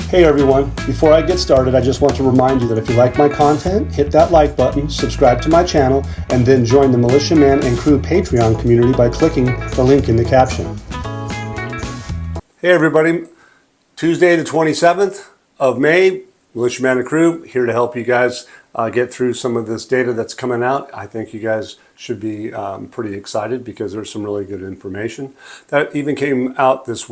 Hey everyone, before I get started, I just want to remind you that if you like my content, hit that like button, subscribe to my channel, and then join the Militia Man and Crew Patreon community by clicking the link in the caption. Hey everybody, Tuesday the 27th of May, Militia Man and Crew, here to help you guys get through some of this data that's coming out. I think you guys should be pretty excited because there's some really good information. That even came out this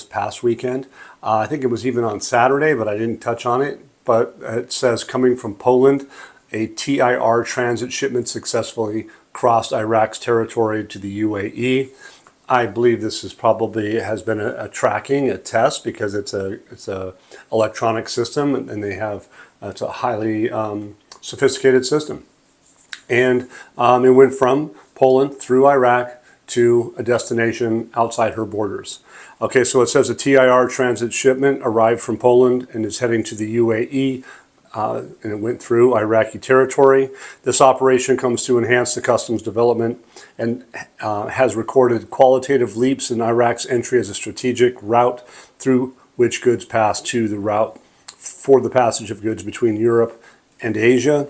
past weekend. I think it was even on Saturday, but I didn't touch on it. But it says coming from Poland, a TIR transit shipment successfully crossed Iraq's territory to the UAE. I believe this is has been a test because it's a electronic system and they have it's a highly sophisticated system. And it went from Poland through Iraq to a destination outside her borders. Okay, so it says a TIR transit shipment arrived from Poland and is heading to the UAE. And it went through Iraqi territory. This operation comes to enhance the customs development and has recorded qualitative leaps in Iraq's entry as a strategic route through which goods pass to the route for the passage of goods between Europe and Asia.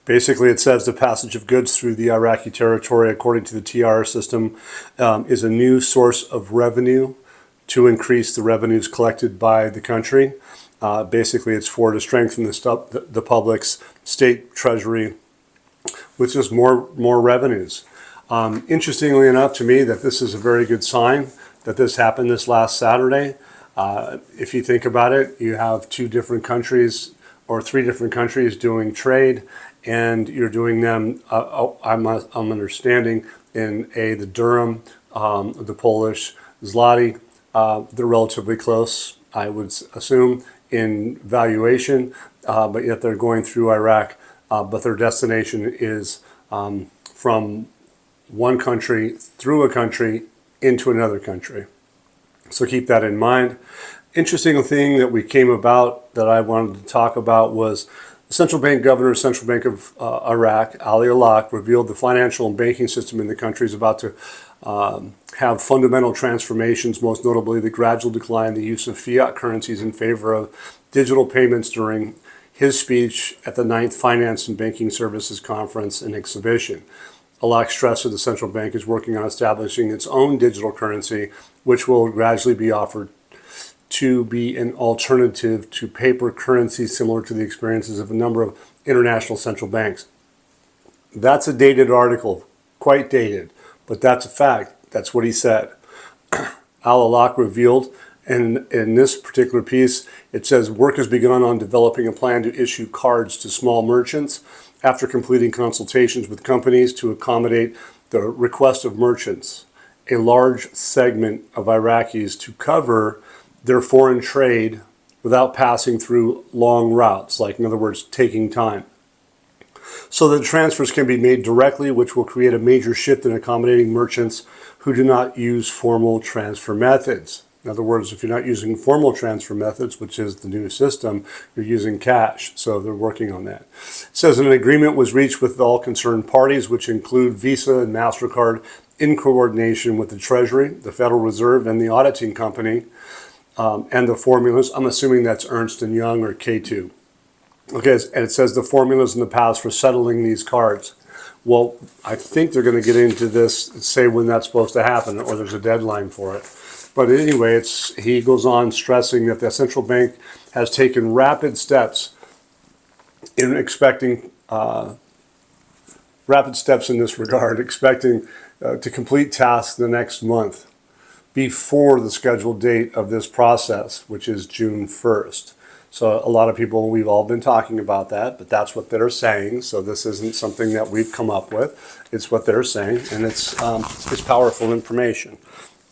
Basically, it says the passage of goods through the Iraqi territory, according to the TR system, is a new source of revenue to increase the revenues collected by the country. Basically, it's to strengthen the public's state treasury with just more revenues. Interestingly enough to me, that this is a very good sign that this happened this last Saturday. If you think about it, you have two different countries or three different countries doing trade, and you're doing them, I'm understanding, in the dirham, the Polish zloty. They're relatively close, I would assume, in valuation, but yet they're going through Iraq, but their destination is from one country through a country into another country. So keep that in mind. Interesting thing that we came about that I wanted to talk about was the central bank governor, Central Bank of Iraq, Ali Alak, revealed the financial and banking system in the country is about to have fundamental transformations, most notably the gradual decline in the use of fiat currencies in favor of digital payments during his speech at the 9th Finance and Banking Services Conference and Exhibition. Alak stressed that the central bank is working on establishing its own digital currency, which will gradually be offered to be an alternative to paper currency similar to the experiences of a number of international central banks. That's a dated article, quite dated, but that's a fact. That's what he said. Al-Alak revealed, and in this particular piece, it says work has begun on developing a plan to issue cards to small merchants after completing consultations with companies to accommodate the request of merchants, a large segment of Iraqis, to cover their foreign trade without passing through long routes, like in other words, taking time. So that transfers can be made directly, which will create a major shift in accommodating merchants who do not use formal transfer methods. In other words, if you're not using formal transfer methods, which is the new system, you're using cash. So they're working on that. It says an agreement was reached with all concerned parties, which include Visa and MasterCard, in coordination with the Treasury, the Federal Reserve, and the auditing company, and the formulas. I'm assuming that's Ernst & Young or K2. Okay, and it says the formulas in the past for settling these cards. Well, I think they're going to get into this and say when that's supposed to happen, or there's a deadline for it. But anyway, he goes on stressing that the central bank has taken rapid steps in expecting rapid steps in this regard, expecting to complete tasks the next month before the scheduled date of this process, which is June 1st. So a lot of people, we've all been talking about that, but that's what they're saying. So this isn't something that we've come up with. It's what they're saying, and it's powerful information.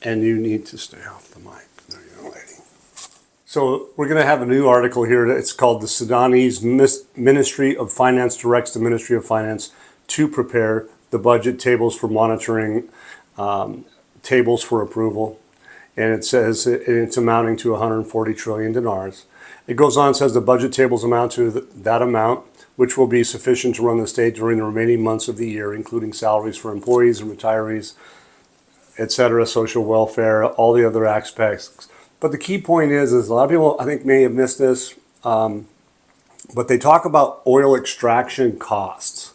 And you need to stay off the mic. There you go, lady. So we're going to have a new article here. It's called the Sudanese Ministry of Finance directs the Ministry of Finance to prepare the budget tables for monitoring tables for approval. And it says it's amounting to 140 trillion dinars. It goes on and says the budget tables amount to that amount, which will be sufficient to run the state during the remaining months of the year, including salaries for employees and retirees, etc., social welfare, all the other aspects But the key point is a lot of people, I think, may have missed this, but they talk about oil extraction costs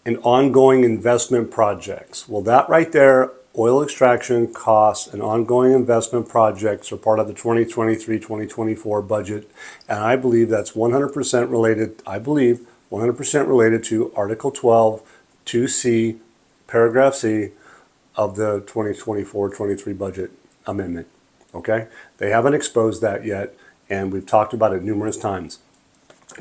and ongoing investment projects. Well, that right there, oil extraction costs and ongoing investment projects are part of the 2023-2024 budget. And I believe that's 100% related, 100% related to Article 12, 2C, Paragraph C of the 2024-23 budget amendment. Okay? They haven't exposed that yet, and we've talked about it numerous times.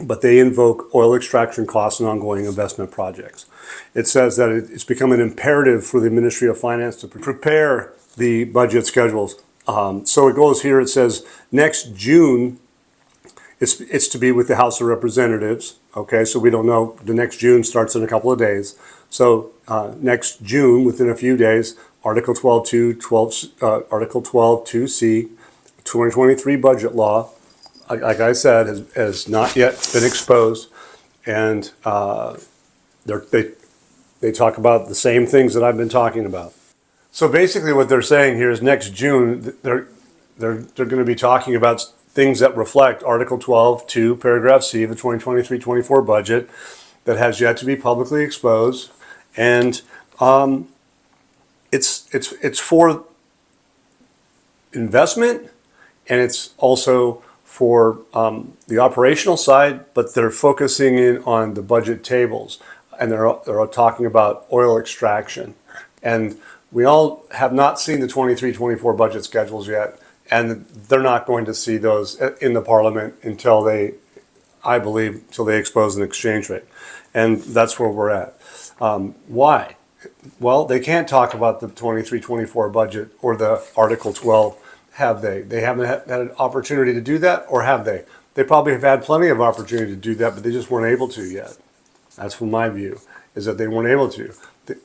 But they invoke oil extraction costs and ongoing investment projects. It says that it's become an imperative for the Ministry of Finance to prepare the budget schedules. So it goes here, it says next June, it's to be with the House of Representatives. Okay, so we don't know, the next June starts in a couple of days. So next June, within a few days, Article 12.2C, 2023 budget law, like I said, has not yet been exposed, and they talk about the same things that I've been talking about. So basically, what they're saying here is next June they're going to be talking about things that reflect Article 12.2, Paragraph C of the 2023-24 budget that has yet to be publicly exposed, and it's for investment, and it's also for the operational side, but they're focusing in on the budget tables, and they're talking about oil extraction. And we all have not seen the 23-24 budget schedules yet, and they're not going to see those in the Parliament until they, I believe, until they expose an exchange rate. And that's where we're at. Why? Well, they can't talk about the 23-24 budget or the Article 12. Have they? They haven't had an opportunity to do that, or have they? They probably have had plenty of opportunity to do that, but they just weren't able to yet. That's from my view, is that they weren't able to,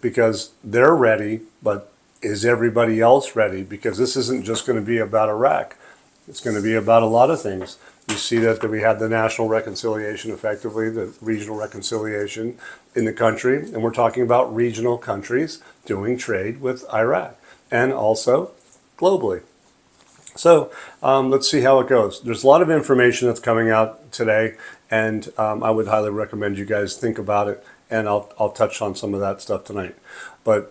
because they're ready, but is everybody else ready? Because this isn't just going to be about Iraq. It's going to be about a lot of things. You see that we had the national reconciliation, effectively, the regional reconciliation in the country, and we're talking about regional countries doing trade with Iraq, and also globally. So let's see how it goes. There's a lot of information that's coming out today, and I would highly recommend you guys think about it, and I'll touch on some of that stuff tonight. But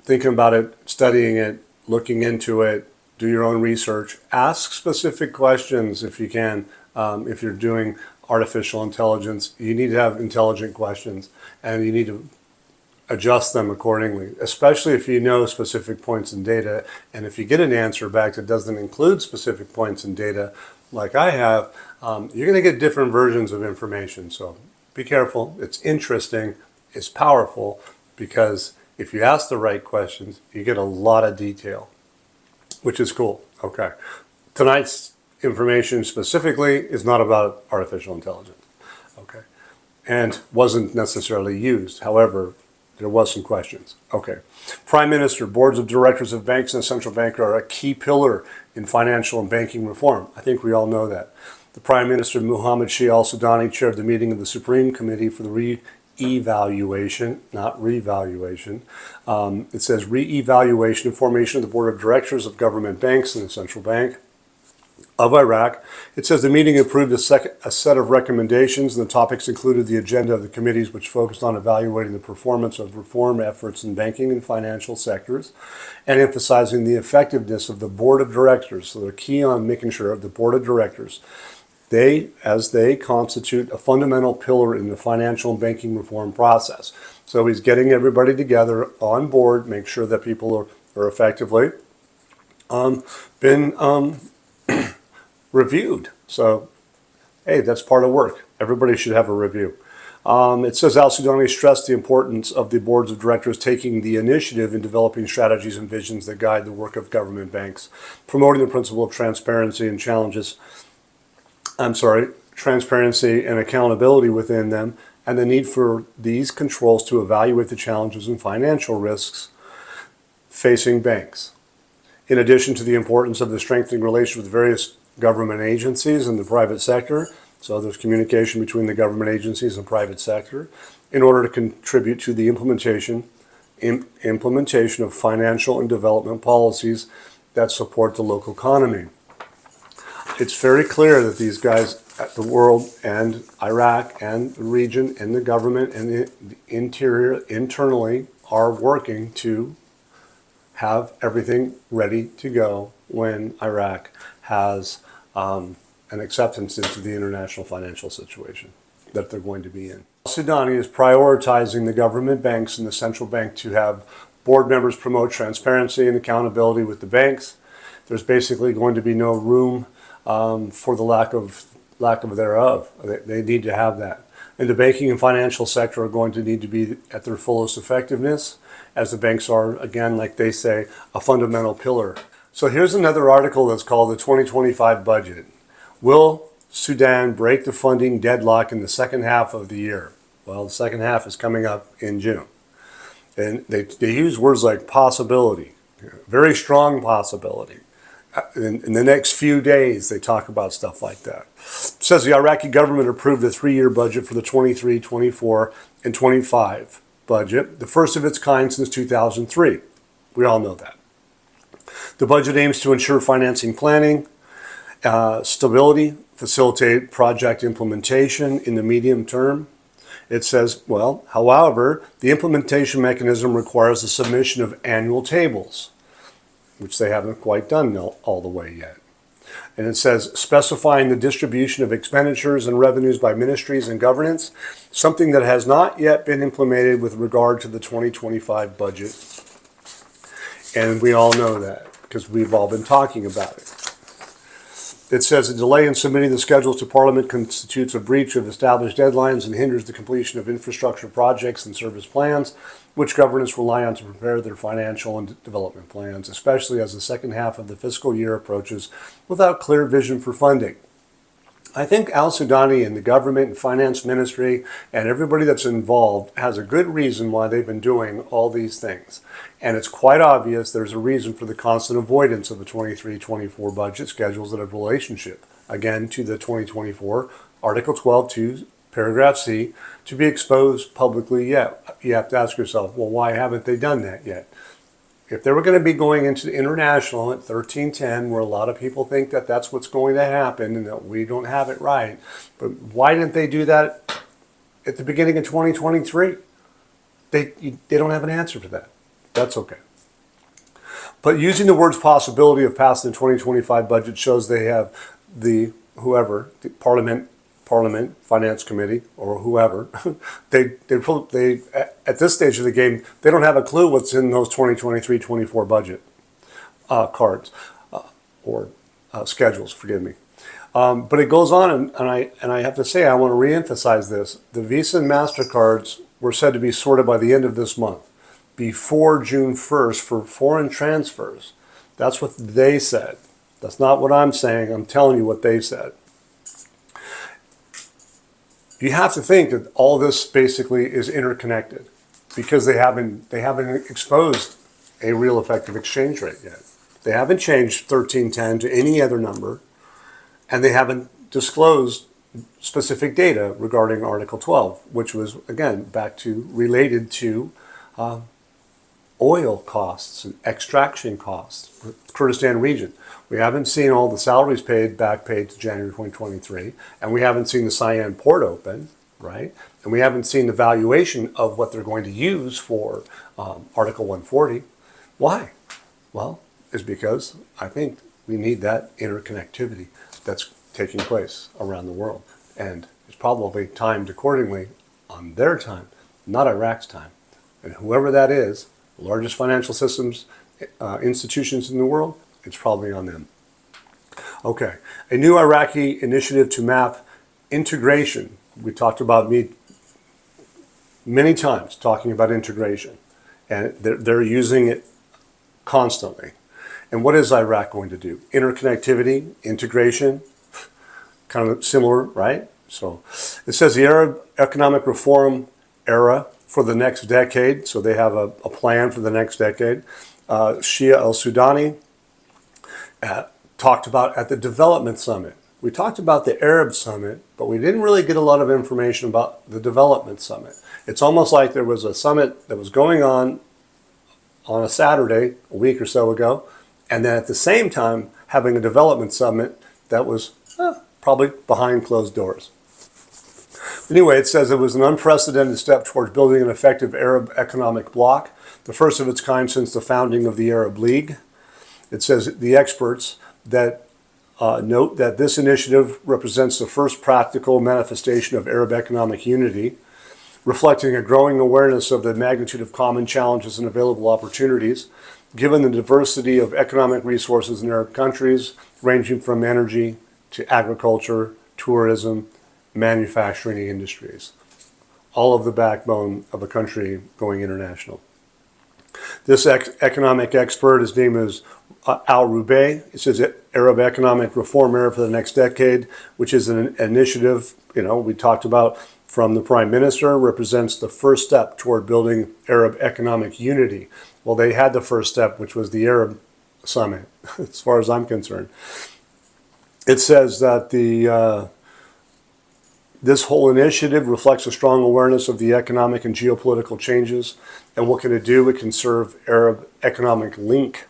thinking about it, studying it, looking into it, do your own research, ask specific questions if you can. If you're doing artificial intelligence, you need to have intelligent questions, and you need to adjust them accordingly, especially if you know specific points in data. And if you get an answer back that doesn't include specific points in data, like I have, you're going to get different versions of information. So be careful. It's interesting. It's powerful, because if you ask the right questions, you get a lot of detail, which is cool. Okay. Tonight's information specifically is not about artificial intelligence. Okay. And wasn't necessarily used. However, there was some questions. Okay. Prime Minister, boards of directors of banks and central bank are a key pillar in financial and banking reform. I think we all know that. The Prime Minister, Mohammed Shia al-Sudani, chaired the meeting of the Supreme Committee for the re-evaluation, not revaluation. It says re-evaluation and formation of the board of directors of government banks and the central bank of Iraq. It says the meeting approved a set of recommendations, and the topics included the agenda of the committees, which focused on evaluating the performance of reform efforts in banking and financial sectors, and emphasizing the effectiveness of the board of directors. So they're key on making sure the board of directors, as they constitute a fundamental pillar in the financial and banking reform process. So he's getting everybody together on board, make sure that people are effectively been reviewed. So, hey, that's part of work. Everybody should have a review. It says al-Sudani stressed the importance of the boards of directors taking the initiative in developing strategies and visions that guide the work of government banks, promoting the principle of transparency and transparency and accountability within them, and the need for these controls to evaluate the challenges and financial risks facing banks. In addition to the importance of the strengthening relations with various government agencies and the private sector, so there's communication between the government agencies and private sector, in order to contribute to the implementation of financial and development policies that support the local economy. it's very clear that these guys at the world and Iraq and the region and the government and the interior internally are working to have everything ready to go when Iraq has an acceptance into the international financial situation that they're going to be in. Sudani is prioritizing the government banks and the central bank to have board members promote transparency and accountability with the banks. There's basically going to be no room for the lack of thereof. They need to have that. And the banking and financial sector are going to need to be at their fullest effectiveness, as the banks are, again, like they say, a fundamental pillar. So here's another article that's called the 2025 Budget. Will Sudan break the funding deadlock in the second half of the year? Well, the second half is coming up in June. And they use words like possibility, very strong possibility. In the next few days, they talk about stuff like that. It says the Iraqi government approved a 3-year budget for the 23, 24, and 25 budget, the first of its kind since 2003. We all know that. The budget aims to ensure financing planning, stability, facilitate project implementation in the medium term. It says, well, however, the implementation mechanism requires the submission of annual tables, which they haven't quite done all the way yet. And it says, specifying the distribution of expenditures and revenues by ministries and governance, something that has not yet been implemented with regard to the 2025 budget. And we all know that because we've all been talking about it. It says a delay in submitting the schedules to Parliament constitutes a breach of established deadlines and hinders the completion of infrastructure projects and service plans, which governments rely on to prepare their financial and development plans, especially as the second half of the fiscal year approaches without clear vision for funding. I think al-Sudani and the government and finance ministry and everybody that's involved has a good reason why they've been doing all these things. And it's quite obvious there's a reason for the constant avoidance of the 23-24 budget schedules that have relationship, again, to the 2024 Article 12.2, Paragraph C, to be exposed publicly yet. You have to ask yourself, well, why haven't they done that yet? If they were going to be going into the international at 1310, where a lot of people think that that's what's going to happen and that we don't have it right, but why didn't they do that at the beginning of 2023? They don't have an answer for that. That's okay. But using the words possibility of passing the 2025 budget shows they have the Parliament, Finance Committee, or whoever, they at this stage of the game, they don't have a clue what's in those 2023-24 budget cards or schedules, forgive me. But it goes on, and I have to say, I want to reemphasize this. The Visa and MasterCards were said to be sorted by the end of this month, before June 1st for foreign transfers. That's what they said. That's not what I'm saying. I'm telling you what they said. You have to think that all this basically is interconnected because they haven't exposed a real effective exchange rate yet. They haven't changed 1310 to any other number, and they haven't disclosed specific data regarding Article 12, which was, again, related to oil costs and extraction costs for the Kurdistan region. We haven't seen all the salaries back paid to January 2023, and we haven't seen the Cyan port open, right? And we haven't seen the valuation of what they're going to use for Article 140. Why? Well, it's because I think we need that interconnectivity that's taking place around the world. And it's probably timed accordingly on their time, not Iraq's time. And whoever that is, the largest financial systems, institutions in the world, it's probably on them. Okay, a new Iraqi initiative to map integration. We talked about many times talking about integration, and they're using it constantly. And what is Iraq going to do? Interconnectivity, integration, kind of similar, right? So it says the Arab economic reform era for the next decade. So they have a plan for the next decade. Shia al-Sudani talked about at the Development Summit. We talked about the Arab Summit, but we didn't really get a lot of information about the Development Summit. It's almost like there was a summit that was going on a Saturday, a week or so ago, and then at the same time having a Development Summit that was probably behind closed doors. Anyway, it says it was an unprecedented step towards building an effective Arab economic bloc, the first of its kind since the founding of the Arab League. It says the experts that note that this initiative represents the first practical manifestation of Arab economic unity, reflecting a growing awareness of the magnitude of common challenges and available opportunities, given the diversity of economic resources in Arab countries, ranging from energy to agriculture, tourism, manufacturing industries. All of the backbone of a country going international. This economic expert, his name is Al-Rubay. It says Arab Economic Reform Era for the next decade, which is an initiative, we talked about from the Prime Minister, represents the first step toward building Arab economic unity. Well, they had the first step, which was the Arab Summit, as far as I'm concerned. It says that this whole initiative reflects a strong awareness of the economic and geopolitical changes. And what can it do? It can serve Arab economic link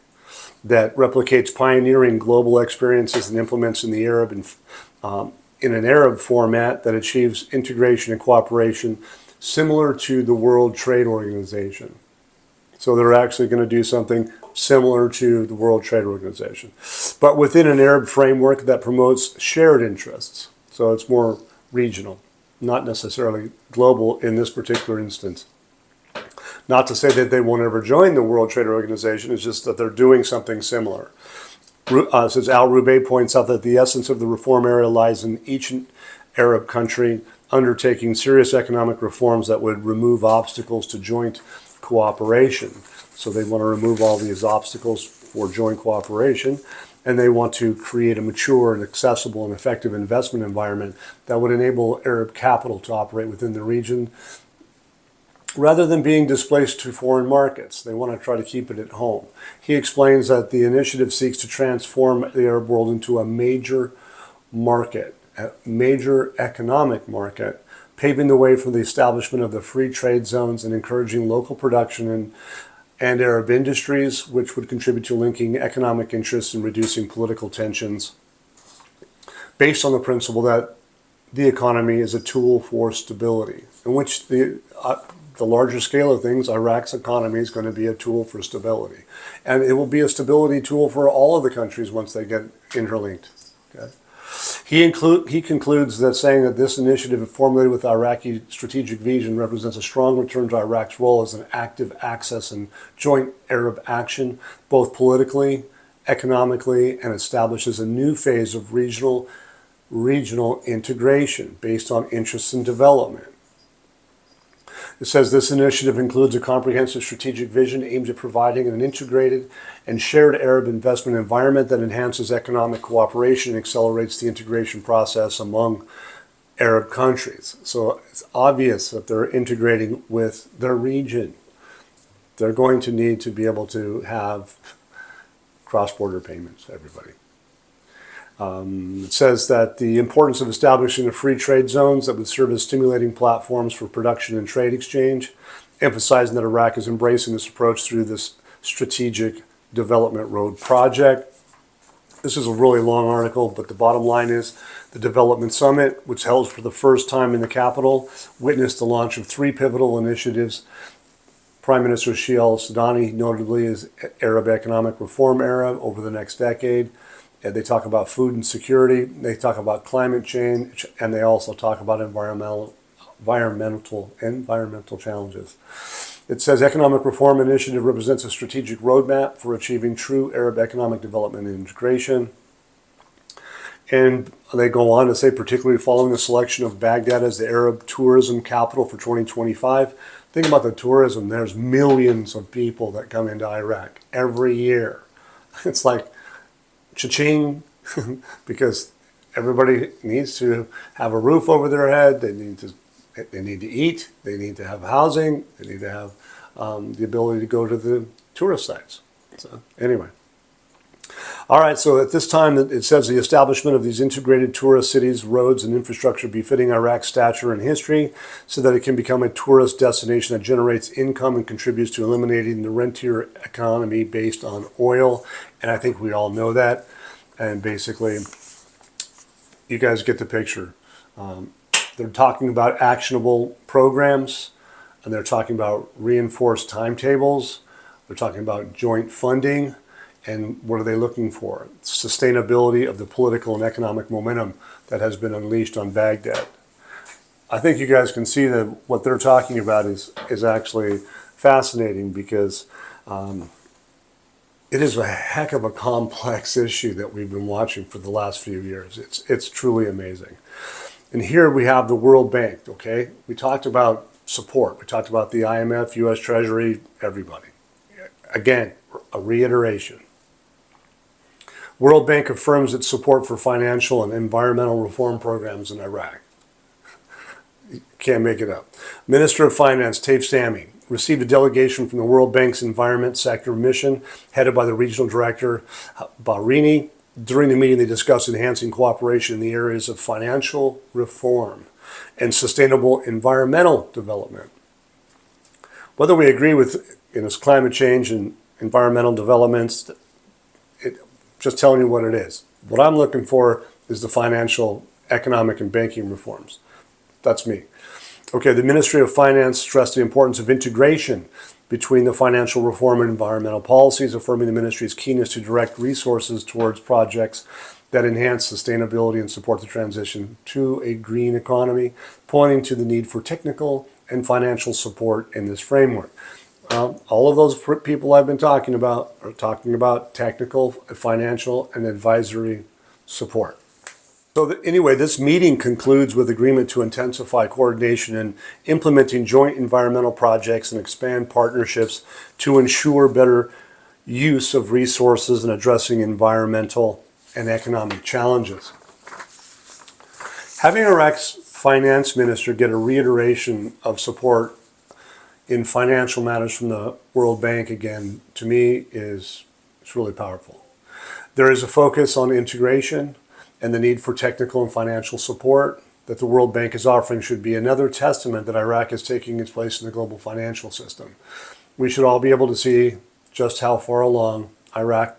that replicates pioneering global experiences and implements in the Arab in an Arab format that achieves integration and cooperation similar to the World Trade Organization. So they're actually going to do something similar to the World Trade Organization, but within an Arab framework that promotes shared interests. So it's more regional, not necessarily global in this particular instance. Not to say that they won't ever join the World Trade Organization, it's just that they're doing something similar. Since Al-Rubay points out that the essence of the reform area lies in each Arab country undertaking serious economic reforms that would remove obstacles to joint cooperation. So they want to remove all these obstacles for joint cooperation, and they want to create a mature and accessible and effective investment environment that would enable Arab capital to operate within the region rather than being displaced to foreign markets. They want to try to keep it at home. He explains that the initiative seeks to transform the Arab world into a major market, a major economic market, paving the way for the establishment of the free trade zones and encouraging local production and Arab industries, which would contribute to linking economic interests and reducing political tensions, based on the principle that the economy is a tool for stability, in which the larger scale of things, Iraq's economy is going to be a tool for stability. And it will be a stability tool for all of the countries once they get interlinked. Okay? He concludes that saying that this initiative formulated with Iraqi strategic vision represents a strong return to Iraq's role as an active access and joint Arab action, both politically, economically, and establishes a new phase of regional integration based on interests and development. It says this initiative includes a comprehensive strategic vision aimed at providing an integrated and shared Arab investment environment that enhances economic cooperation and accelerates the integration process among Arab countries. So it's obvious that they're integrating with their region. They're going to need to be able to have cross-border payments, everybody. It says that the importance of establishing a free trade zones that would serve as stimulating platforms for production and trade exchange, emphasizing that Iraq is embracing this approach through this strategic development road project. This is a really long article, but the bottom line is the Development Summit, which held for the first time in the capital, witnessed the launch of 3 pivotal initiatives. Prime Minister Sheikh al-Sudani notably is Arab Economic Reform Era over the next decade. They talk about food and security, they talk about climate change, and they also talk about environmental challenges. It says Economic Reform Initiative represents a strategic roadmap for achieving true Arab economic development and integration. And they go on to say, particularly following the selection of Baghdad as the Arab tourism capital for 2025. Think about the tourism. There's millions of people that come into Iraq every year. It's like cha-ching, because everybody needs to have a roof over their head. They need to eat. They need to have housing. They need to have the ability to go to the tourist sites. So anyway. All right, so at this time, it says the establishment of these integrated tourist cities, roads, and infrastructure befitting Iraq's stature and history so that it can become a tourist destination that generates income and contributes to eliminating the rentier economy based on oil. And I think we all know that. And basically, you guys get the picture. They're talking about actionable programs, and they're talking about reinforced timetables. They're talking about joint funding. And what are they looking for? Sustainability of the political and economic momentum that has been unleashed on Baghdad. I think you guys can see that what they're talking about is actually fascinating, because it is a heck of a complex issue that we've been watching for the last few years. It's truly amazing. And here we have the World Bank, okay? We talked about support. We talked about the IMF, U.S. Treasury, everybody. Again, a reiteration. World Bank affirms its support for financial and environmental reform programs in Iraq. You can't make it up. Minister of Finance, Taif Sami, received a delegation from the World Bank's Environment Sector Mission, headed by the Regional Director, Bahraini. During the meeting, they discussed enhancing cooperation in the areas of financial reform and sustainable environmental development. Whether we agree with climate change and environmental developments, just telling you what it is. What I'm looking for is the financial, economic, and banking reforms. That's me. Okay, the Ministry of Finance stressed the importance of integration between the financial reform and environmental policies, affirming the ministry's keenness to direct resources towards projects that enhance sustainability and support the transition to a green economy, pointing to the need for technical and financial support in this framework. All of those people I've been talking about are talking about technical, financial, and advisory support. So anyway, this meeting concludes with agreement to intensify coordination in implementing joint environmental projects and expand partnerships to ensure better use of resources and addressing environmental and economic challenges. Having Iraq's finance minister get a reiteration of support in financial matters from the World Bank again, to me, it's really powerful. There is a focus on integration, and the need for technical and financial support that the World Bank is offering should be another testament that Iraq is taking its place in the global financial system. We should all be able to see just how far along Iraq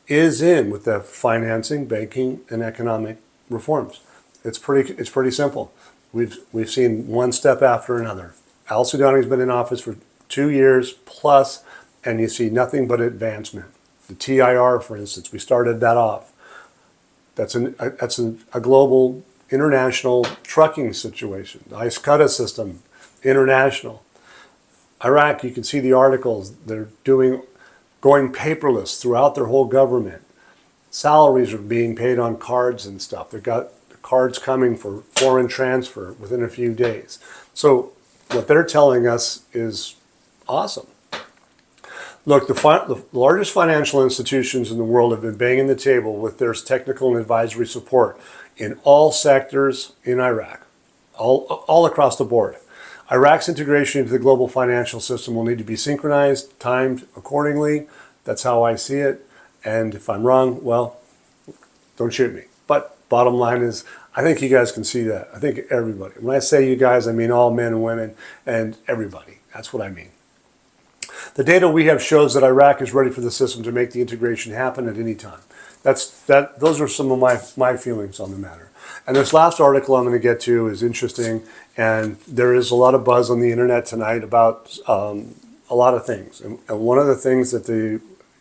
is in with the financing, banking, and economic reforms. It's pretty simple. We've seen one step after another. Al-Sudani's been in office for 2 years plus, and you see nothing but advancement. The TIR, for instance, we started that off. That's a global, international trucking situation. The ISCUTA system, international. Iraq, you can see the articles. They're going paperless throughout their whole government. Salaries are being paid on cards and stuff. They've got the cards coming for foreign transfer within a few days. So what they're telling us is awesome. Look, the largest financial institutions in the world have been banging the table with their technical and advisory support in all sectors in Iraq, all across the board. Iraq's integration into the global financial system will need to be synchronized, timed accordingly. That's how I see it. And if I'm wrong, well, don't shoot me. But bottom line is, I think you guys can see that. I think everybody. When I say you guys, I mean all men and women and everybody. That's what I mean. The data we have shows that Iraq is ready for the system to make the integration happen at any time. Those are some of my feelings on the matter. And this last article I'm going to get to is interesting, and there is a lot of buzz on the internet tonight about a lot of things. And one of the things that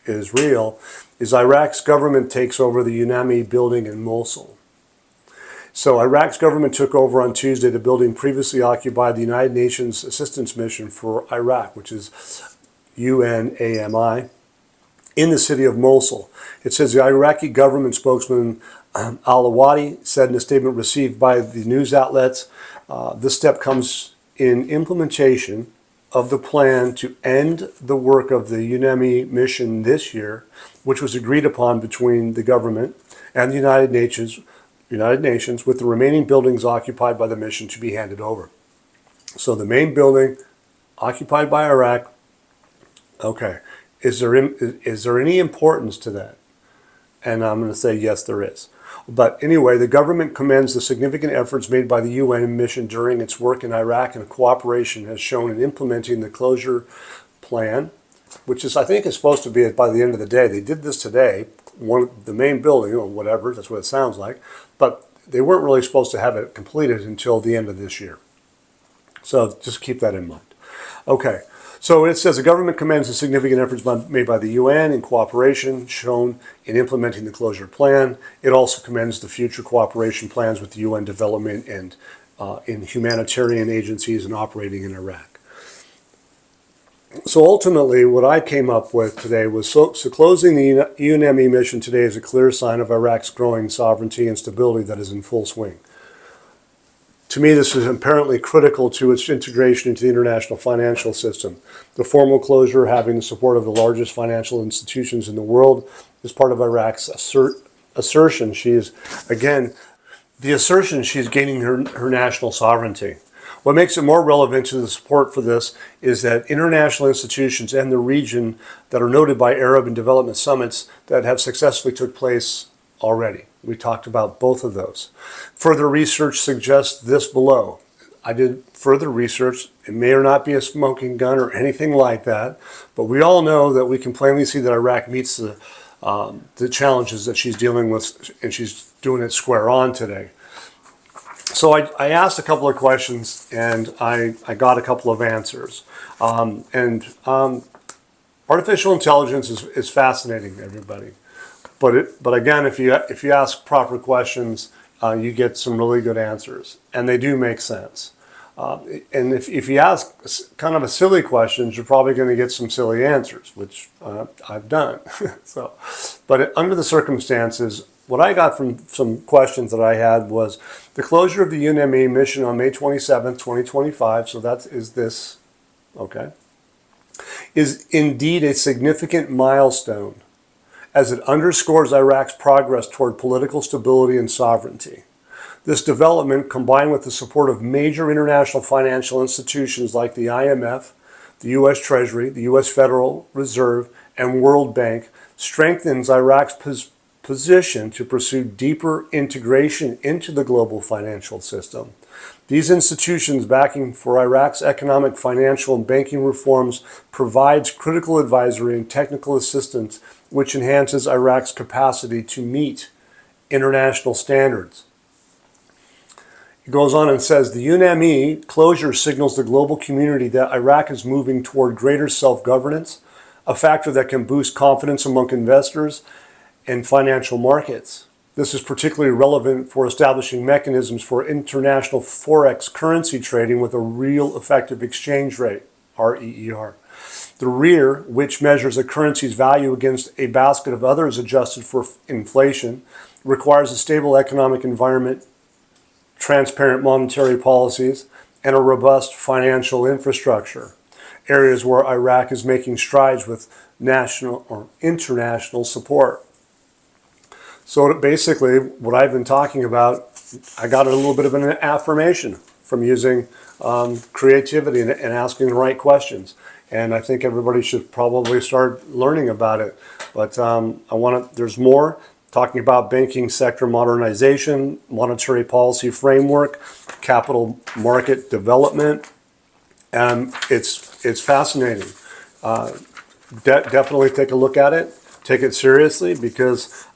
is real is Iraq's government takes over the UNAMI building in Mosul. So Iraq's government took over on Tuesday the building previously occupied by the United Nations Assistance Mission for Iraq, which is UNAMI, in the city of Mosul. It says the Iraqi government spokesman Al-Awadi said in a statement received by the news outlets, this step comes in implementation of the plan to end the work of the UNAMI mission this year, which was agreed upon between the government and the United Nations, with the remaining buildings occupied by the mission to be handed over. So the main building occupied by Iraq. Okay, is there any importance to that? And I'm going to say yes, there is. But anyway, the government commends the significant efforts made by the UN mission during its work in Iraq, and cooperation has shown in implementing the closure plan, which is, I think, is supposed to be by the end of the day. They did this today, the main building or whatever, that's what it sounds like. But they weren't really supposed to have it completed until the end of this year. So just keep that in mind. Okay, so it says the government commends the significant efforts made by the UN in cooperation shown in implementing the closure plan. It also commends the future cooperation plans with the UN development and in humanitarian agencies and operating in Iraq. So ultimately, what I came up with today was so closing the UNME mission today is a clear sign of Iraq's growing sovereignty and stability that is in full swing. To me, this is apparently critical to its integration into the international financial system. The formal closure, having the support of the largest financial institutions in the world, is part of Iraq's assertion. She's gaining her national sovereignty. What makes it more relevant to the support for this is that international institutions and the region that are noted by Arab and development summits that have successfully took place already. We talked about both of those. Further research suggests this below. I did further research. It may or not be a smoking gun or anything like that, but we all know that we can plainly see that Iraq meets the challenges that she's dealing with, and she's doing it square on today. So I asked a couple of questions, and I got a couple of answers. Artificial intelligence is fascinating, everybody. But again, if you ask proper questions, you get some really good answers, and they do make sense. And if you ask kind of a silly questions, you're probably going to get some silly answers, which I've done. But under the circumstances, what I got from some questions that I had was the closure of the UNME mission on May 27th, 2025, so that is this, okay, is indeed a significant milestone as it underscores Iraq's progress toward political stability and sovereignty. This development, combined with the support of major international financial institutions like the IMF, the U.S. Treasury, the U.S. Federal Reserve, and World Bank, strengthens Iraq's position to pursue deeper integration into the global financial system. These institutions' backing for Iraq's economic, financial, and banking reforms provides critical advisory and technical assistance, which enhances Iraq's capacity to meet international standards. It goes on and says, the UNME closure signals the global community that Iraq is moving toward greater self-governance, a factor that can boost confidence among investors and financial markets. This is particularly relevant for establishing mechanisms for international forex currency trading with a real effective exchange rate, REER. The REER, which measures a currency's value against a basket of others adjusted for inflation, requires a stable economic environment, transparent monetary policies, and a robust financial infrastructure, areas where Iraq is making strides with national or international support. So basically, what I've been talking about, I got a little bit of an affirmation from using creativity and asking the right questions. And I think everybody should probably start learning about it. But there's more, talking about banking sector modernization, monetary policy framework, capital market development. And it's fascinating. Definitely take a look at it. Take it seriously, because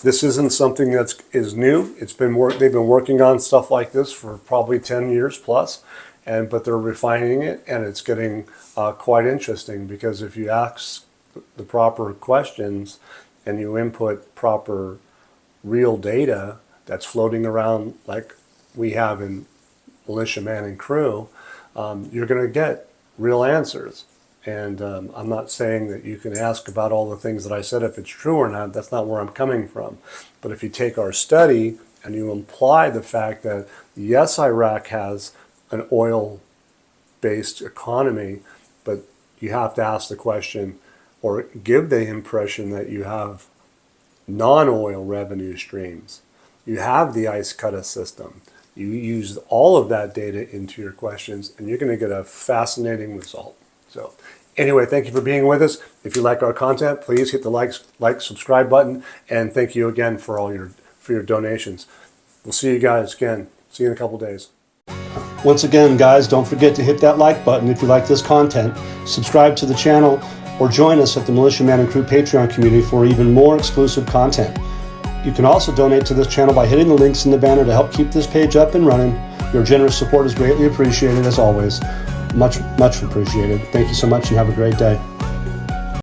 this isn't something that is new. They've been working on stuff like this for probably 10 years plus, but they're refining it, and it's getting quite interesting, because if you ask the proper questions and you input proper real data that's floating around like we have in Militia Man and Crew, you're going to get real answers. And I'm not saying that you can ask about all the things that I said if it's true or not. That's not where I'm coming from. But if you take our study and you imply the fact that, yes, Iraq has an oil-based economy, but you have to ask the question or give the impression that you have non-oil revenue streams. You have the ICE Cutta system. You use all of that data into your questions, and you're going to get a fascinating result. So anyway, thank you for being with us. If you like our content, please hit the like, subscribe button, and thank you again for all your donations. We'll see you guys again. See you in a couple days. Once again, guys, don't forget to hit that like button if you like this content. Subscribe to the channel, or join us at the Militia Man and Crew Patreon community for even more exclusive content. You can also donate to this channel by hitting the links in the banner to help keep this page up and running. Your generous support is greatly appreciated, as always. Much, much appreciated. Thank you so much and have a great day.